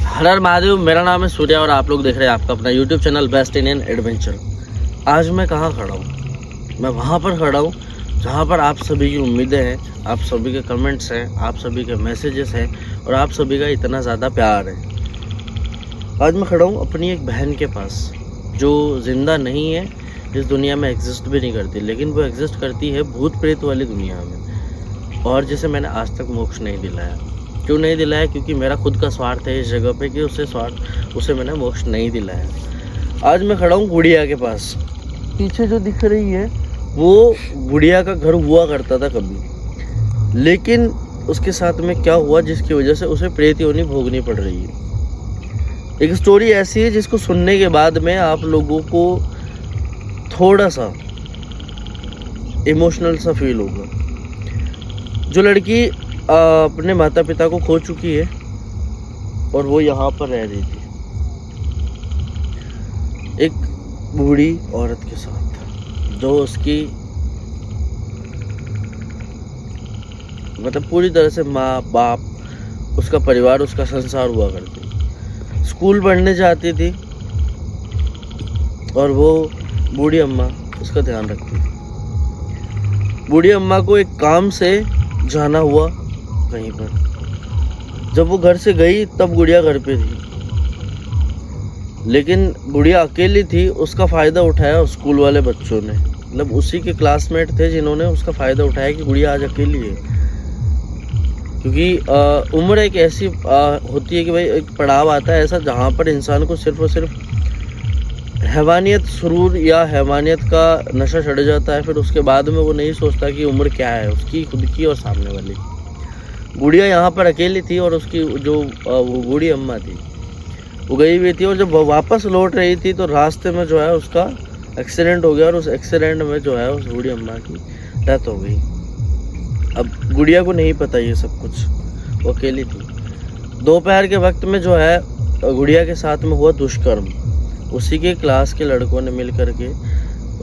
हर हर महादेव। मेरा नाम है सूर्या और आप लोग देख रहे हैं आपका अपना YouTube channel best Indian adventure. आज मैं कहाँ खड़ा हूँ? मैं वहाँ पर खड़ा हूँ जहाँ पर आप सभी की उम्मीदें हैं, आप सभी के कमेंट्स हैं, आप सभी के मैसेजेस हैं और आप सभी का इतना ज़्यादा प्यार है। आज मैं खड़ा हूँ अपनी एक बहन के पास जो ज़िंदा नहीं है, इस दुनिया में एग्जिस्ट भी नहीं करती, लेकिन वो एग्जिस्ट करती है भूत प्रेत वाली दुनिया में, और जिसे मैंने आज तक मोक्ष नहीं दिलाया। क्यों नहीं दिलाया? क्योंकि मेरा खुद का स्वार्थ है इस जगह पे कि उसे मैंने मोक्ष नहीं दिलाया। आज मैं खड़ा हूँ गुड़िया के पास। पीछे जो दिख रही है वो गुड़िया का घर हुआ करता था कभी, लेकिन उसके साथ में क्या हुआ जिसकी वजह से उसे प्रेत योनि भोगनी पड़ रही है। एक स्टोरी ऐसी है जिसको सुनने के बाद में आप लोगों को थोड़ा सा इमोशनल सा फील होगा। जो लड़की अपने माता पिता को खो चुकी है और वो यहाँ पर रह रही थी एक बूढ़ी औरत के साथ, जो उसकी मतलब पूरी तरह से माँ बाप, उसका परिवार, उसका संसार हुआ करती। स्कूल पढ़ने जाती थी और वो बूढ़ी अम्मा उसका ध्यान रखती थी। बूढ़ी अम्मा को एक काम से जाना हुआ कहीं पर। जब वो घर से गई तब गुड़िया घर पे थी, लेकिन गुड़िया अकेली थी। उसका फ़ायदा उठाया स्कूल वाले बच्चों ने, मतलब उसी के क्लासमेट थे जिन्होंने उसका फ़ायदा उठाया कि गुड़िया आज अकेली है। क्योंकि उम्र एक ऐसी होती है कि भाई एक पड़ाव आता है ऐसा जहाँ पर इंसान को सिर्फ और सिर्फ हैवानियत, सुरूर या हैवानियत का नशा चढ़ जाता है। फिर उसके बाद में वो नहीं सोचता कि उम्र क्या है उसकी, खुद की और सामने वाली। गुड़िया यहाँ पर अकेली थी और उसकी जो वो बूढ़ी अम्मा थी वो गई हुई थी, और जब वापस लौट रही थी तो रास्ते में जो है उसका एक्सीडेंट हो गया, और उस एक्सीडेंट में जो है उस बूढ़ी अम्मा की डेथ हो गई। अब गुड़िया को नहीं पता ये सब कुछ, वो अकेली थी। दोपहर के वक्त में जो है गुड़िया के साथ में हुआ दुष्कर्म। उसी के क्लास के लड़कों ने मिल करके,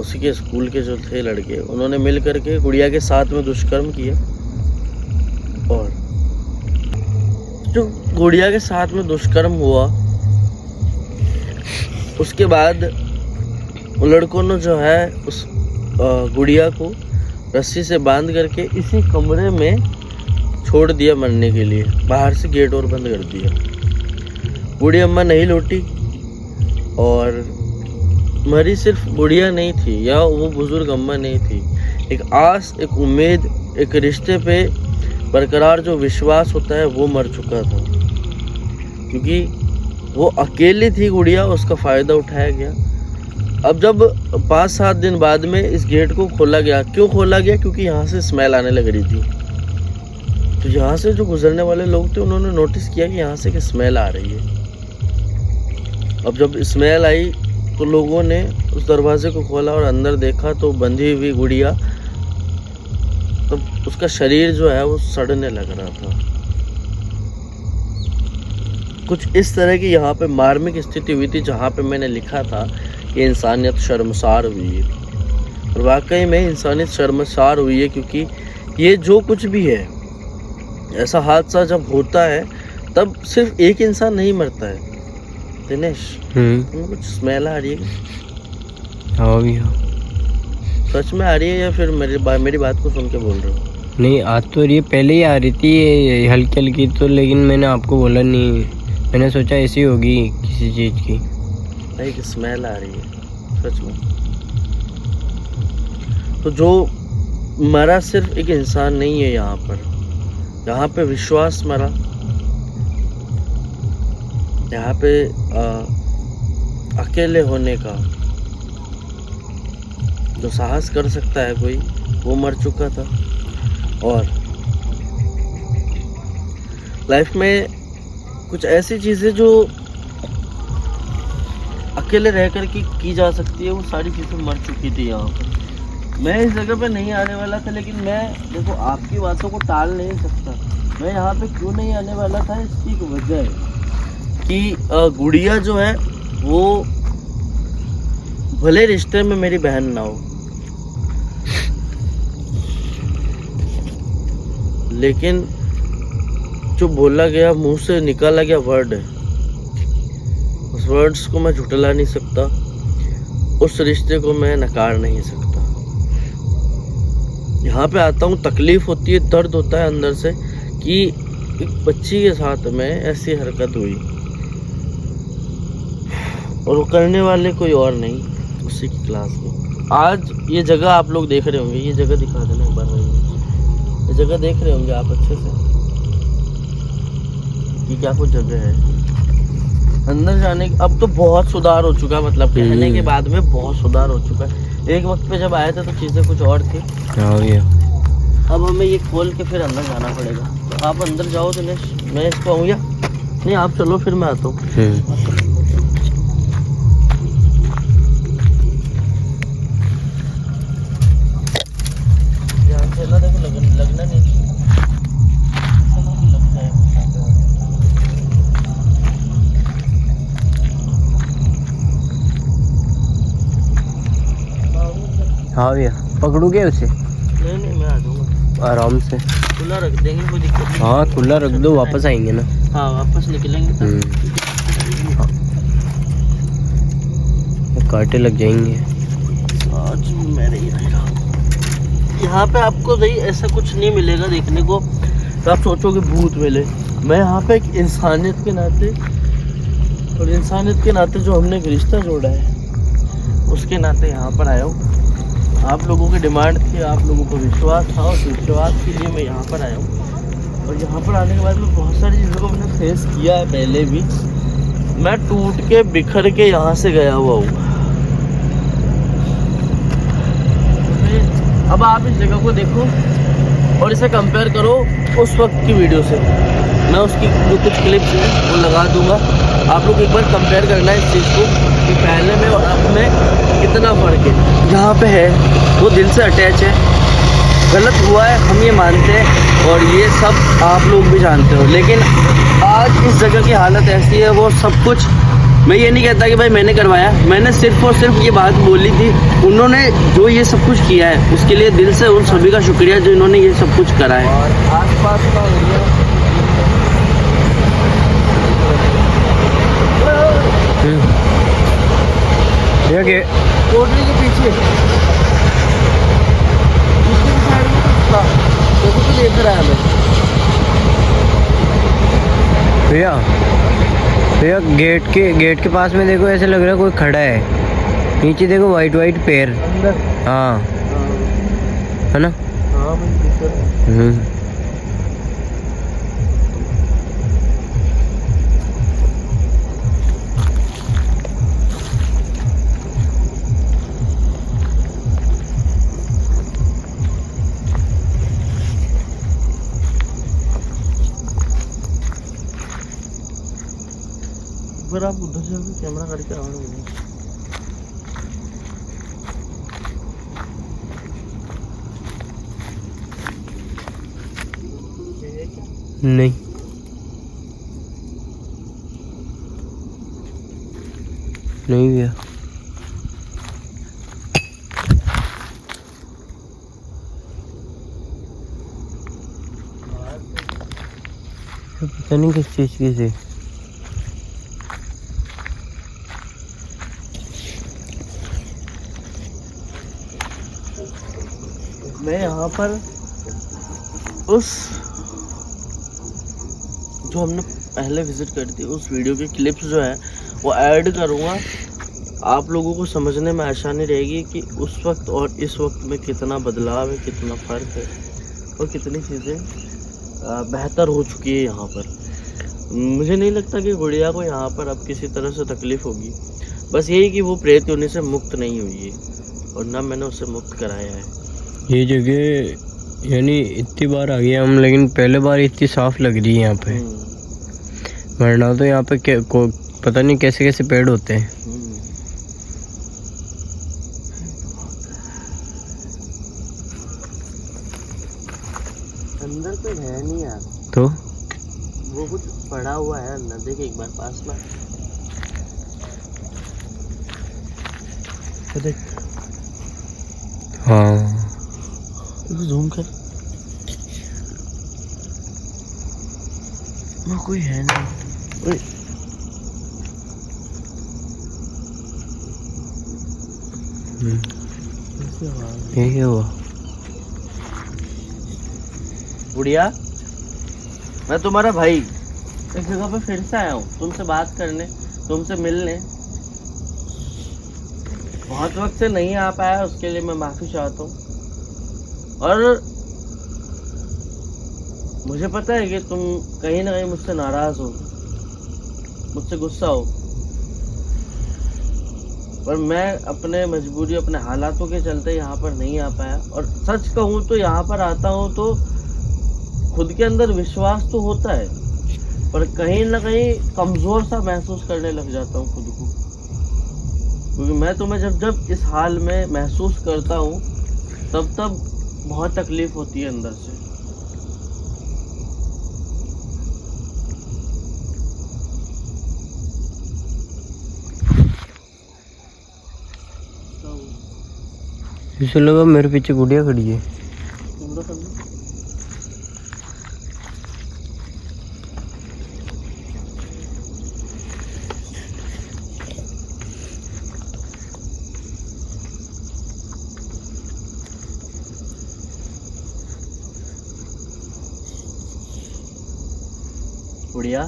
उसी के स्कूल के जो थे लड़के, उन्होंने मिल करके गुड़िया के साथ में दुष्कर्म किया। और जो गुड़िया के साथ में दुष्कर्म हुआ उसके बाद उन लड़कों ने जो है उस गुड़िया को रस्सी से बांध करके इसी कमरे में छोड़ दिया मरने के लिए। बाहर से गेट और बंद कर दिया। बूढ़ी अम्मा नहीं लौटी, और मरी सिर्फ गुड़िया नहीं थी या वो बुजुर्ग अम्मा नहीं थी। एक आस, एक उम्मीद, एक रिश्ते पे बरकरार जो विश्वास होता है वो मर चुका था। क्योंकि वो अकेली थी गुड़िया, उसका फ़ायदा उठाया गया। अब जब 5-7 दिन बाद में इस गेट को खोला गया, क्यों खोला गया? क्योंकि यहाँ से स्मेल आने लग रही थी। तो यहाँ से जो गुजरने वाले लोग थे उन्होंने नोटिस किया कि यहाँ से कि स्मेल आ रही है। अब जब स्मेल आई तो लोगों ने उस दरवाजे को खोला और अंदर देखा तो बंधी हुई गुड़िया, तो उसका शरीर जो है वो सड़ने लग रहा था। कुछ इस तरह की यहाँ पे मार्मिक स्थिति हुई थी जहाँ पे मैंने लिखा था कि इंसानियत शर्मसार हुई है। और वाकई में इंसानियत शर्मसार हुई है, क्योंकि ये जो कुछ भी है, ऐसा हादसा जब होता है तब सिर्फ एक इंसान नहीं मरता है। दिनेश, तुम्हें कुछ स्मेल आ रही है? हाँ भैया। सच में आ रही है या फिर मेरी बात को सुन के बोल रहे हो? नहीं, आज तो ये पहले ही आ रही थी ये हल्की हल्की तो, लेकिन मैंने आपको बोला नहीं। मैंने सोचा ऐसी होगी किसी चीज़ की। नहीं कि स्मेल आ रही है सच में। तो जो मरा सिर्फ एक इंसान नहीं है यहाँ पर, यहाँ पे विश्वास मरा। यहाँ पे अकेले होने का जो साहस कर सकता है कोई, वो मर चुका था। और लाइफ में कुछ ऐसी चीज़ें जो अकेले रह कर की जा सकती है, वो सारी चीज़ें मर चुकी थी यहाँ पर। मैं इस जगह पे नहीं आने वाला था, लेकिन मैं देखो आपकी बातों को टाल नहीं सकता। मैं यहाँ पे क्यों नहीं आने वाला था, इसकी एक वजह है कि गुड़िया जो है वो भले रिश्ते में मेरी बहन ना हो, लेकिन जो बोला गया, मुंह से निकाला गया वर्ड है, उस वर्ड्स को मैं झुठला नहीं सकता, उस रिश्ते को मैं नकार नहीं सकता। यहाँ पे आता हूँ, तकलीफ होती है, दर्द होता है अंदर से कि एक बच्ची के साथ में ऐसी हरकत हुई और वो करने वाले कोई और नहीं, उसी की क्लास में। आज ये जगह आप लोग देख रहे होंगे, ये जगह दिखा देना एक बार भाई, ये जगह देख रहे होंगे आप अच्छे से कि क्या कुछ जगह है अंदर जाने की। अब तो बहुत सुधार हो चुका है, मतलब कहने के बाद में बहुत सुधार हो चुका है। एक वक्त पे जब आए थे तो चीज़ें कुछ और थी। अब हमें ये खोल के फिर अंदर जाना पड़ेगा। तो आप अंदर जाओ दिनेश, मैं इसको आऊँ या नहीं? आप चलो फिर मैं आता हूँ। ध्यान से ना देखो, लगना नहीं चाहिए। हाँ भैया, पकड़ोगे उसे? नहीं मैं आ जाऊँगा आराम से, खुला रख देंगे, कोई दिक्कत नहीं। हाँ खुला रख दो, वापस आएंगे ना। हाँ वापस निकलेंगे। कांटे लग जाएंगे आज मेरे यहाँ पे आपको नहीं ऐसा कुछ नहीं मिलेगा देखने को तो आप सोचोगे भूत मिले। मैं यहाँ पे एक इंसानियत के नाते, और इंसानियत के नाते जो हमने एक रिश्ता जोड़ा है उसके नाते यहाँ पर आया हूँ। आप लोगों की डिमांड थी, आप लोगों को विश्वास था, और विश्वास के लिए मैं यहाँ पर आया हूँ। और यहाँ पर आने के बाद में बहुत सारी चीज़ों को मैंने फेस किया है पहले भी। मैं टूट के बिखर के यहाँ से गया हुआ हूँ। अब आप इस जगह को देखो और इसे कंपेयर करो उस वक्त की वीडियो से। मैं उसकी जो कुछ क्लिप्स हैं वो लगा दूंगा, आप लोग एक बार कंपेयर करना है इस चीज़ को कि पहले में और अब में कितना फ़र्क है। जहाँ पे है वो दिल से अटैच है, गलत हुआ है हम ये मानते हैं और ये सब आप लोग भी जानते हो, लेकिन आज इस जगह की हालत ऐसी है। वो सब कुछ मैं ये नहीं कहता कि भाई मैंने करवाया, मैंने सिर्फ और सिर्फ ये बात बोली थी। उन्होंने जो ये सब कुछ किया है उसके लिए दिल से उन सभी का शुक्रिया जो इन्होंने ये सब कुछ करा है। और आसपास का एरिया कोटरी के पीछे तो देख रहा है हमें भैया। भैया गेट के पास में देखो, ऐसा लग रहा है कोई खड़ा है। नीचे देखो वाइट पैर। हाँ है ना? फिर आप उधर से कैमरा करके आओगे नहीं? नहीं भैया, पता नहीं किस चीज की थी। मैं यहाँ पर उस जो हमने पहले विजिट करी थी उस वीडियो की क्लिप्स जो है वो ऐड करूँगा। आप लोगों को समझने में आसानी रहेगी कि उस वक्त और इस वक्त में कितना बदलाव है, कितना फ़र्क है और कितनी चीज़ें बेहतर हो चुकी है यहाँ पर। मुझे नहीं लगता कि गुड़िया को यहाँ पर अब किसी तरह से तकलीफ़ होगी। बस यही कि वो प्रेत योनि से मुक्त नहीं हुई है और ना मैंने उसे मुक्त कराया है। ये जगह यानी इतनी बार आ गए हम, लेकिन पहले बार इतनी साफ लग रही है यहाँ पे। वरना तो यहाँ पे पता नहीं कैसे कैसे पेड़ होते हैं। अंदर कोई है नहीं यार, तो वो कुछ पड़ा हुआ है अंदर। देख एक बार पास में तो देख। हाँ, जूम कर। वो कोई है नहीं। ओए, कैसे आवाज? ये क्या हुआ? गुड़िया, मैं तुम्हारा भाई एक जगह पे फिर से आया हूँ तुमसे बात करने, तुमसे मिलने। बहुत वक्त से नहीं आ पाया, उसके लिए मैं माफी चाहता हूँ। और मुझे पता है कि तुम कहीं ना कहीं मुझसे नाराज हो, मुझसे गुस्सा हो, पर मैं अपने मजबूरी, अपने हालातों के चलते यहाँ पर नहीं आ पाया। और सच कहूँ तो यहाँ पर आता हूँ तो खुद के अंदर विश्वास तो होता है, पर कहीं ना कहीं कमजोर सा महसूस करने लग जाता हूँ खुद को। क्योंकि मैं तुम्हें जब जब इस हाल में महसूस करता हूँ तब तब बहुत तकलीफ होती है अंदर से। इसे लगा मेरे पीछे गुड़िया खड़ी है। कैमरा कर लो। गुड़िया,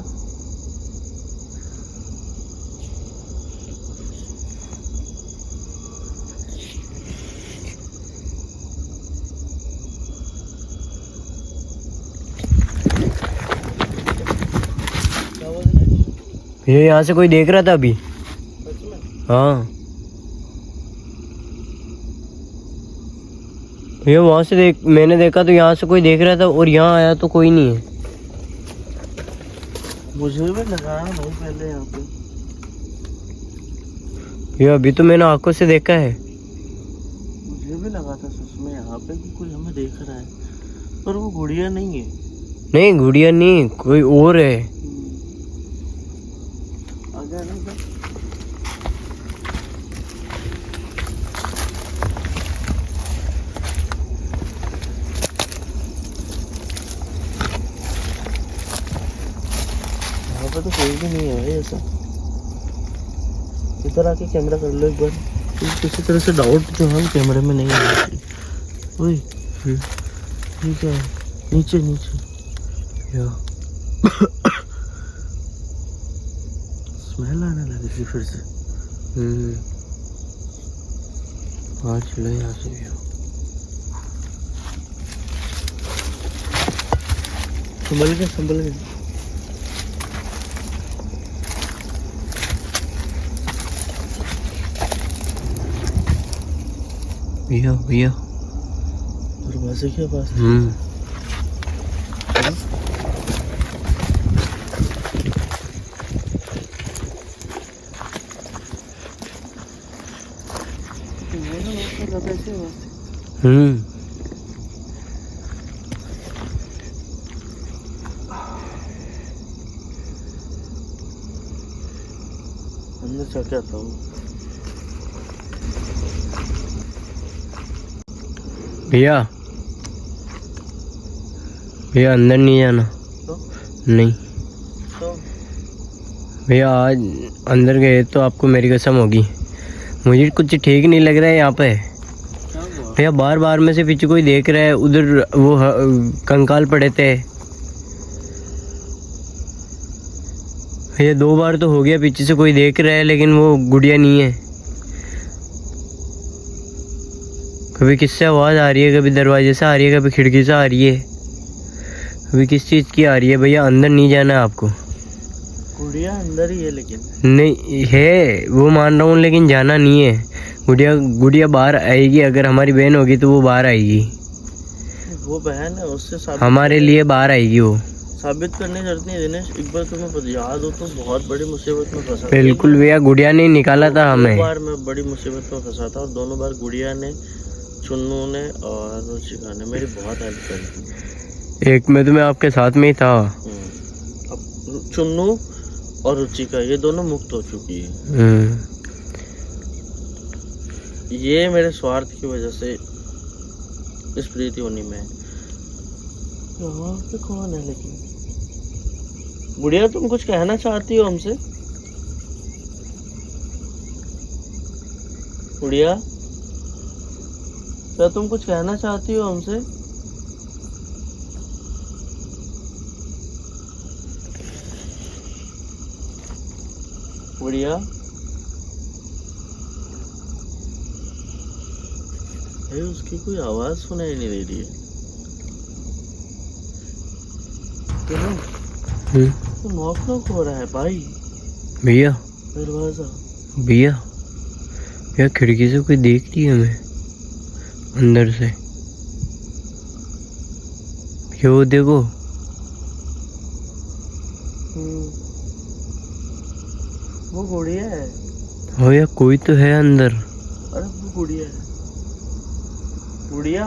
ये यहाँ से कोई देख रहा था अभी? सच में? हाँ, ये वहां से मैंने देखा तो यहाँ से कोई देख रहा था, और यहाँ आया तो कोई नहीं है। मुझे भी लगाया भाई पहले यहाँ पे। ये अभी तो मैंने आंखों से देखा है। मुझे भी लगा था सच में यहाँ पे कि कोई हमें देख रहा है, पर वो गुड़िया नहीं है। नहीं, गुड़िया नहीं, कोई और है। आ गया ना इधर? यहाँ पे तो कोई भी नहीं है भाई ऐसा। इधर आके कैमरा कर लो एक बार। किसी तरह से डाउट जो है कैमरे में नहीं है। ओए, ये क्या है? नीचे नीचे स्मेल आने लगी थी फिर से। हाँ, चलो यहाँ से भी। संभल के संभल के। भैया भैया, दरवाजे के पास। अंदर जाके आता हूँ। भैया भैया, अंदर नहीं जाना। तो? नहीं तो? भैया, आज अंदर गए तो आपको मेरी कसम होगी। मुझे कुछ ठीक नहीं लग रहा है यहाँ पे। क्या हुआ? भैया, बार बार में से पीछे कोई देख रहा है। उधर वो कंकाल पड़े थे भैया। 2 बार तो हो गया पीछे से कोई देख रहा है, लेकिन वो गुड़िया नहीं है। कभी किससे आवाज़ आ रही है, कभी दरवाजे से आ रही है, कभी खिड़की से आ रही है, कभी किस चीज़ की आ रही है। भैया, अंदर नहीं जाना है आपको। गुड़िया अंदर ही है लेकिन। नहीं है, वो मान रहा हूँ, लेकिन जाना नहीं है। गुड़िया बाहर आएगी। अगर हमारी बहन होगी तो वो बाहर आएगी। वो बहन है, उससे साबित हमारे लिए बाहर आएगी वो। साबित करने जरूरत नहीं है दिनेश। एक बार तुम्हें याद हो तो बहुत बड़ी मुसीबत में फंसा था। बिल्कुल भैया, गुड़िया ने निकाला था हमें। 2 बार मैं बड़ी मुसीबत में फंसा था, और दोनों बार गुड़िया ने, चुन्नू ने और रुचिका ने मेरी बहुत हेल्प करी थी। एक में तो मैं आपके साथ में ही था। अब चुन्नू और रुचिका ये दोनों मुक्त हो चुकी है। ये मेरे स्वार्थ की वजह से इस प्रीति होनी में। यहाँ पे कौन है लेकिन? गुड़िया तुम कुछ कहना चाहती हो हमसे? गुड़िया क्या तुम कुछ कहना चाहती हो हमसे? गुड़िया अरे उसकी कोई आवाज सुनाई नहीं दे रही है। तो नॉक नॉक हो रहा है भाई। भैया दरवाजा। भैया भैया खिड़की से कोई देख रही है हमें अंदर से। भैया वो देखो। वो गुड़िया है। हो या कोई तो है अंदर। अरे वो गुड़िया है। गुड़िया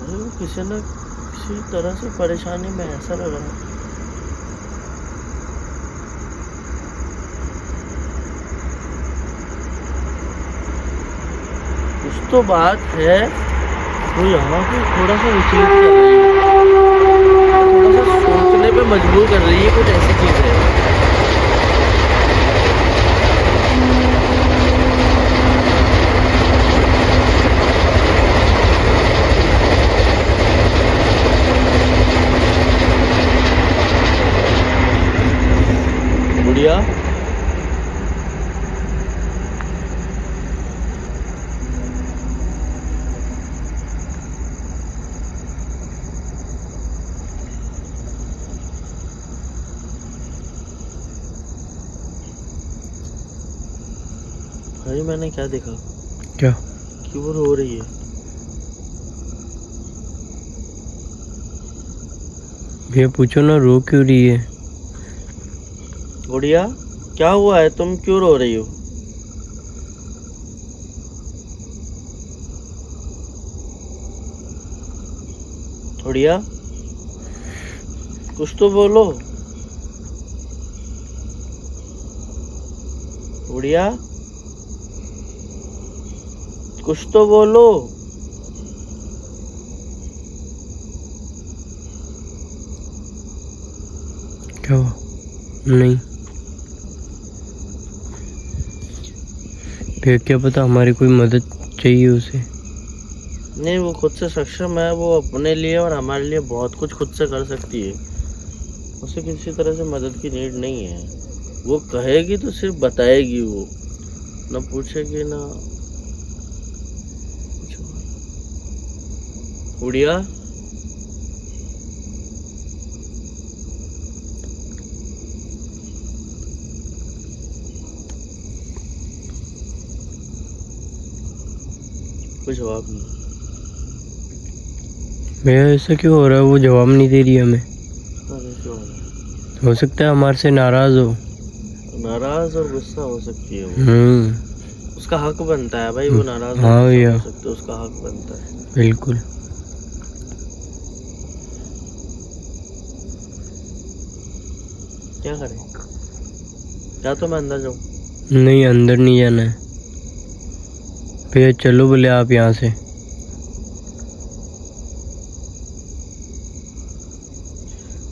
अरे वो किसी न किसी तरह से परेशानी में ऐसा लग रहा है। कुछ तो बात है। वो यहाँ पे थोड़ा सा विचलित कर रही है, थोड़ा सा सोचने पे मजबूर कर रही है, कुछ ऐसी चीज है। गुड़िया भाई मैंने क्या देखा क्या? कि वो रो रही है। भैया पूछो ना रो क्यों रही है। गुड़िया क्या हुआ है, तुम क्यों रो रही हो? गुड़िया कुछ तो बोलो। गुड़िया कुछ तो बोलो। क्या हुआ? नहीं भैया क्या पता हमारी कोई मदद चाहिए उसे। नहीं वो खुद से सक्षम है, वो अपने लिए और हमारे लिए बहुत कुछ खुद से कर सकती है। उसे किसी तरह से मदद की नीड नहीं है। वो कहेगी तो सिर्फ बताएगी, वो ना पूछेगी ना। गुड़िया कोई जवाब नहीं। भैया ऐसा क्यों हो रहा है? वो जवाब नहीं दे रही हमें। अरे क्यों हो रहा है? हो सकता है हमारे से नाराज हो। नाराज और गुस्सा हो सकती है वो। उसका हक बनता है भाई, वो नाराज हाँ भैया हो सकता है, उसका हक बनता है। बिल्कुल। क्या करें? क्या तो मैं अंदर जाऊं? नहीं अंदर नहीं जाना है भैया, चलो बोले आप यहाँ से।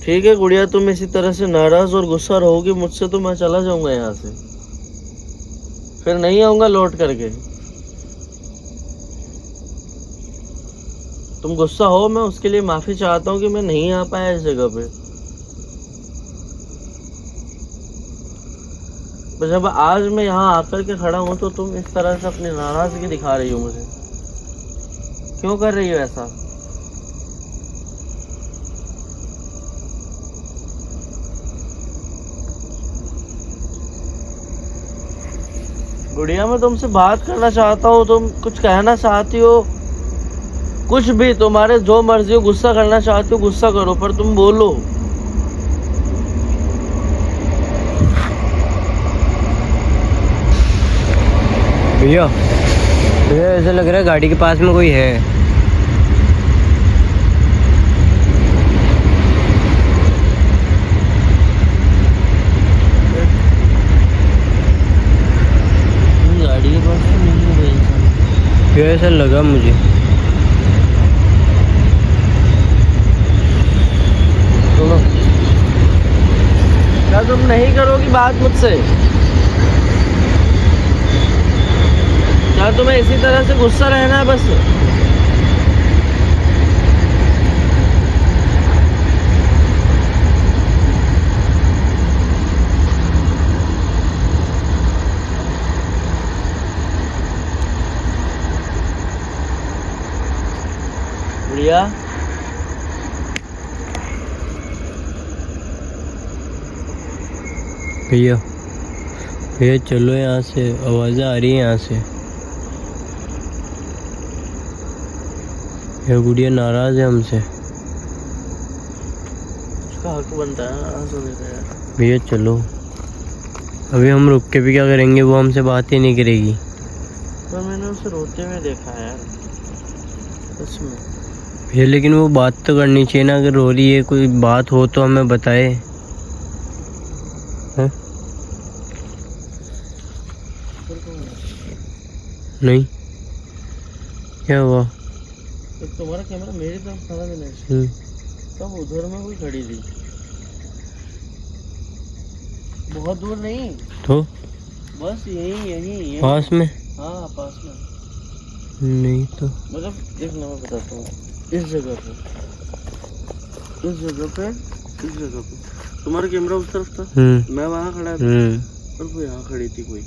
ठीक है गुड़िया, तुम इसी तरह से नाराज और गुस्सा रहोगी मुझसे तो मैं चला जाऊंगा यहाँ से, फिर नहीं आऊंगा लौट करके। तुम गुस्सा हो, मैं उसके लिए माफी चाहता हूँ कि मैं नहीं आ पाया इस जगह पे। पर जब आज मैं यहाँ आकर के खड़ा हूँ तो तुम इस तरह से अपनी नाराजगी दिखा रही हो मुझे। क्यों कर रही हो ऐसा? गुड़िया मैं तुमसे बात करना चाहता हूँ, तुम कुछ कहना चाहती हो, कुछ भी तुम्हारे जो मर्जी हो, गुस्सा करना चाहती हो गुस्सा करो, पर तुम बोलो। भैया भैया ऐसा लग रहा है गाड़ी के पास में कोई है। गाड़ी के पास तो नहीं है भाई। भैया ऐसा लगा मुझे। सुनो, क्या तुम नहीं करोगी बात मुझसे? क्या तुम्हें इसी तरह से गुस्सा रहना है बस? बढ़िया। भैया भैया चलो यहाँ से, आवाज़ें आ रही है यहाँ से। ये गुड़िया नाराज है हमसे। उसका हक बनता है नाराज होने का यार। भैया चलो, अभी हम रुक के भी क्या करेंगे, वो हमसे बात ही नहीं करेगी। पर मैंने उसे रोते हुए देखा है यार, सच में। भैया लेकिन वो बात तो करनी चाहिए ना, अगर रो रही है कोई बात हो तो हमें बताए। हैं? नहीं, क्या हुआ? एक तुम्हारा कैमरा मेरी तरफ खड़ा था, तब उधर में कोई खड़ी थी, बहुत दूर नहीं, तो बस यही पास में। हाँ पास में। नहीं तो मतलब देखना, मैं बताता हूँ, इस जगह पे तुम्हारा कैमरा उस तरफ था, मैं वहाँ खड़ा था और वो यहाँ खड़ी थी। कोई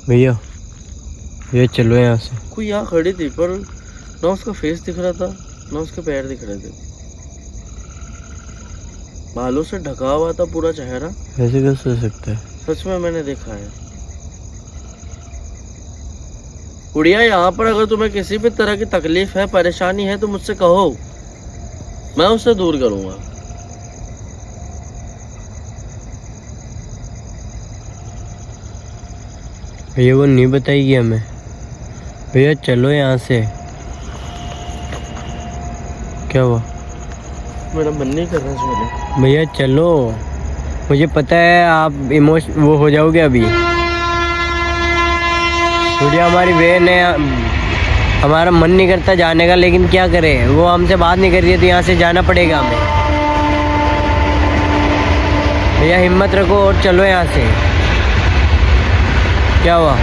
भैया ये चलो यहाँ से। कोई यहाँ खड़ी थी, पर ना उसका फेस दिख रहा था ना उसके पैर दिख रहे थे, बालों से ढका हुआ था पूरा चेहरा। ऐसे कैसे हो सकता है? सच में मैंने देखा है। गुड़िया, यहाँ पर अगर तुम्हें किसी भी तरह की तकलीफ है, परेशानी है तो मुझसे कहो, मैं उसे दूर करूंगा। भैया वो नहीं बताएगी हमें। भैया चलो यहाँ से। क्या हुआ? मेरा मन नहीं कर रहा सोने। भैया चलो, मुझे पता है आप वो हो जाओगे अभी। गुड़िया हमारी बहन है, हमारा मन नहीं करता जाने का, लेकिन क्या करें, वो हमसे बात नहीं कर रही है तो यहाँ से जाना पड़ेगा हमें। भैया हिम्मत रखो और चलो यहाँ से। क्या हुआ?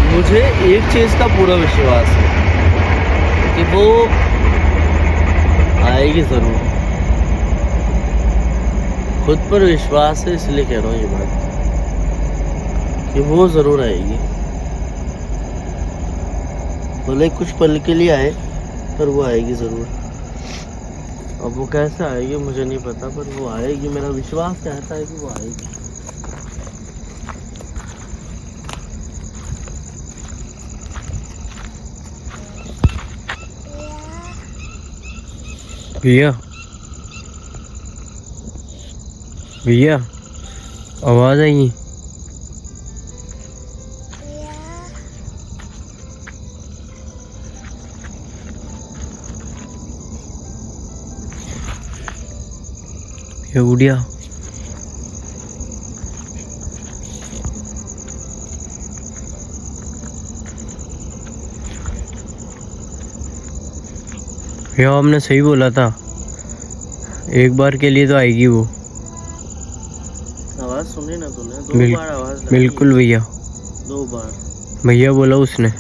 मुझे एक चीज का पूरा विश्वास है कि वो आएगी जरूर। खुद पर विश्वास है, इसलिए कह रहा हूँ ये बात कि वो जरूर आएगी। भले कुछ पल के लिए आए, पर वो आएगी जरूर। अब वो कैसे आएगी मुझे नहीं पता, पर वो आएगी। मेरा विश्वास कहता है कि वो आएगी। भैया भैया आवाज आई। ये गुड़िया भैया आपने सही बोला था, एक बार के लिए तो आएगी वो। आवाज सुनी ना तूने? दो बार आवाज लगाई। बिल्कुल भैया, 2 बार भैया बोला उसने।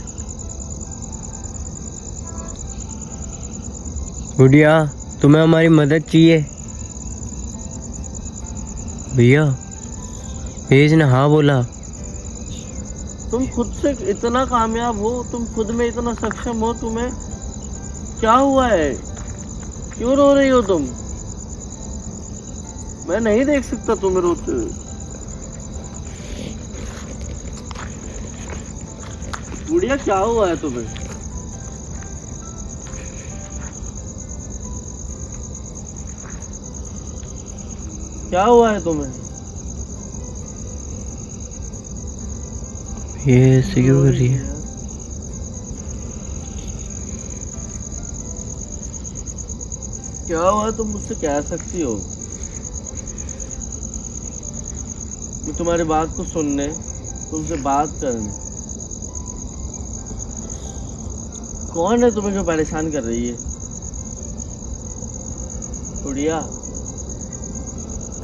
गुड़िया तुम्हें हमारी मदद चाहिए? भैया भेज ने हाँ बोला। तुम खुद से इतना कामयाब हो, तुम खुद में इतना सक्षम हो, तुम्हें क्या हुआ है? क्यों रो रही हो तुम? मैं नहीं देख सकता तुम्हें रोते हुए। गुड़िया क्या हुआ है तुम्हें? क्या हुआ है तुम्हें? ये ऐसे क्यों कर रही है? क्या हुआ? तुम मुझसे कह सकती हो। मैं तुम्हारी बात को सुनने, तुमसे बात करने कौन है तुम्हें जो परेशान कर रही है? गुड़िया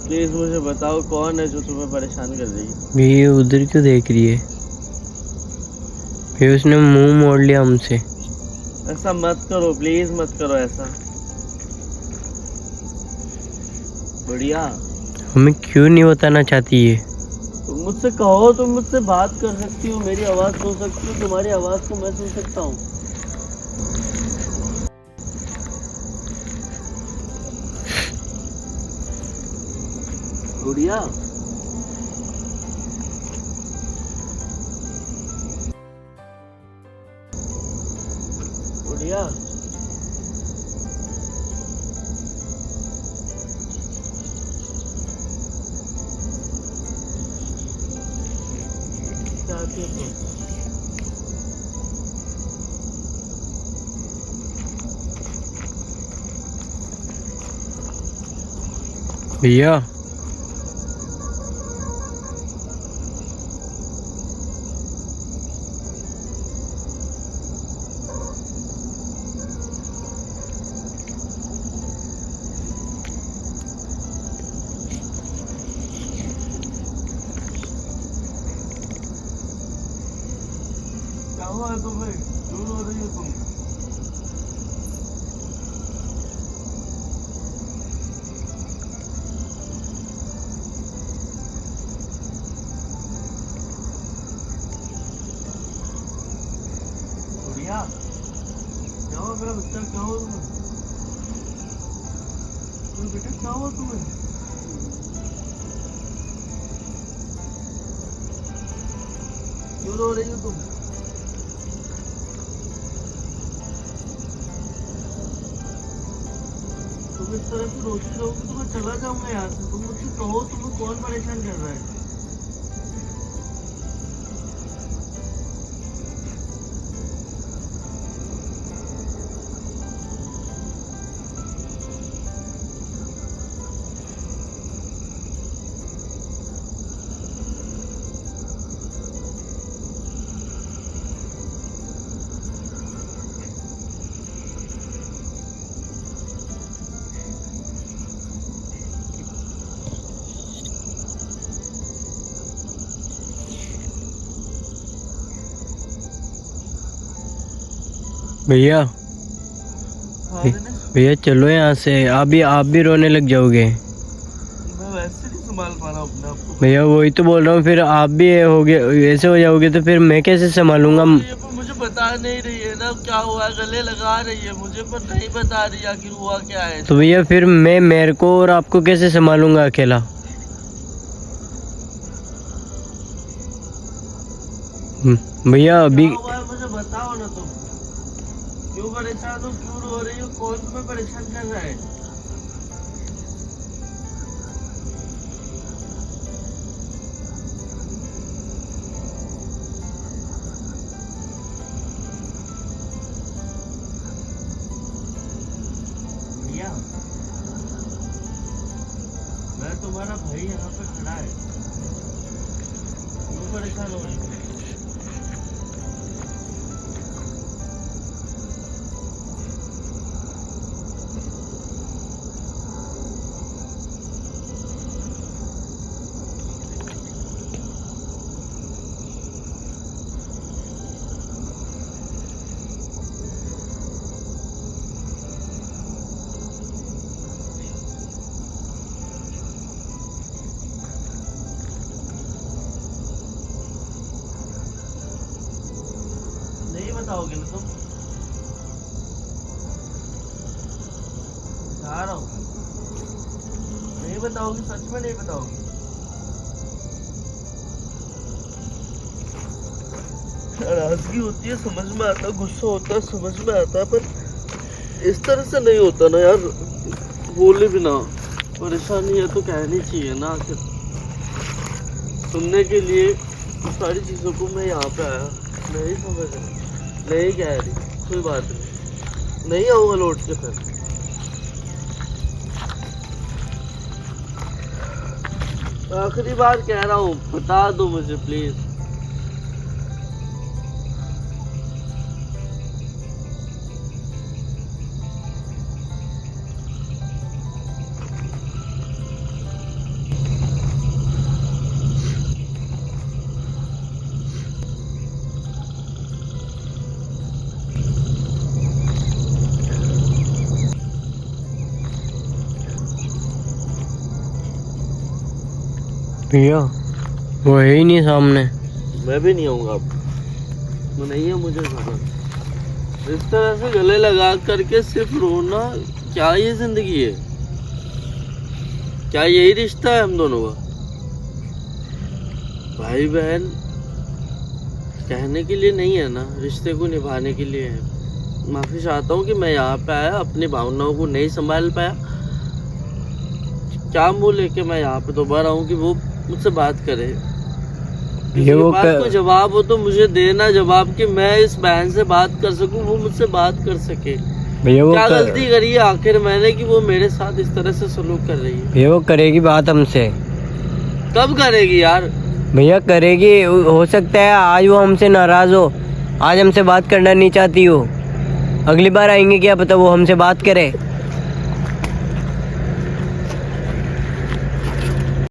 प्लीज मुझे बताओ कौन है जो तुम्हें परेशान कर रही है? ये उधर क्यों देख रही है? फिर उसने मुंह मोड़ लिया हमसे। ऐसा मत करो, प्लीज मत करो ऐसा। बढ़िया, हमें क्यों नहीं बताना चाहती है? तुम मुझसे कहो, तुम मुझसे बात कर सकती हो, मेरी आवाज सुन सकती हो, तुम्हारी आवाज को मैं सुन सकता हूँ। गुड़िया गुड़िया चाहती हो तुम? भैया क्या हुआ है तुम्हें? क्यों रो रही हो तुम? गुड़िया क्या हुआ मेरा बच्चा? क्या हुआ तुम्हें? बेटा क्या हुआ तुम्हें? क्यों रो रही हो तुम? तुम इस तरह से रोती रहोगी तो मैं चला जाऊंगा यहाँ से। तुम मुझसे कहो तुम्हें कौन परेशान कर रहा है? भैया हाँ दिनेश, भैया चलो यहाँ से। आप भी रोने लग जाओगे। मैं वैसे नहीं संभाल पा रहा हूँ अपने आप को। भैया वही तो बोल रहा हूँ, फिर आप भी ऐसे हो जाओगे तो फिर मैं कैसे संभालूंगा? ये पर मुझे बता नहीं रही है ना क्या हुआ है, गले लगा रही है मुझे पर नहीं बता रही आखिर हुआ क्या है। तो भैया फिर मैं मेरे को और आपको कैसे संभालूंगा अकेला? भैया अभी क्या हुआ है मुझे बताओ ना तुम। क्यों परेशान हो? क्यों रो रही हो? कौन तुम्हें परेशान कर रहा है? भैया मैं तुम्हारा भाई यहाँ पे खड़ा है, क्यों परेशान हो रही हो? नहीं बताओगे ना तुम? जा रहा हूँ। नहीं बताओगी? सच में नहीं बताओगी? नाराजगी होती है समझ में आता है, गुस्सा होता है समझ में आता है, पर इस तरह से नहीं होता ना यार। बोले बिना परेशानी है तो कहनी चाहिए ना आखिर। सुनने के लिए सारी चीज़ों को मैं यहाँ पे आया। नहीं समझ रही, नहीं कह रही, कोई बात नहीं आऊँगा लौट के फिर। आखिरी बार कह रहा हूँ, बता दो मुझे प्लीज। भैया वो है ही नहीं सामने। मैं भी नहीं आऊंगा अब, वो नहीं है मुझे समझ। इस तरह से गले लगा करके सिर्फ रोना, क्या ये जिंदगी है? क्या यही रिश्ता है हम दोनों का? भाई बहन कहने के लिए नहीं है ना, रिश्ते को निभाने के लिए है। माफी चाहता हूँ कि मैं यहाँ पे आया, अपनी भावनाओं को नहीं संभाल पाया। क्या मुंह लेके मैं यहाँ पे दोबारा आऊँ कि वो मुझसे बात करे? ये वो बात को जवाब हो तो मुझे देना जवाब कि मैं इस बहन से बात कर सकूं, वो मुझसे बात कर सके। भैया वो क्या गलती करी है आखिर मैंने कि वो मेरे साथ इस तरह से सलूक कर रही है? भैया वो करेगी बात हमसे। कब करेगी यार? भैया करेगी, हो सकता है आज वो हमसे नाराज हो, आज हमसे बात करना नहीं चाहती हो, अगली बार आएंगे क्या पता वो हमसे बात करे।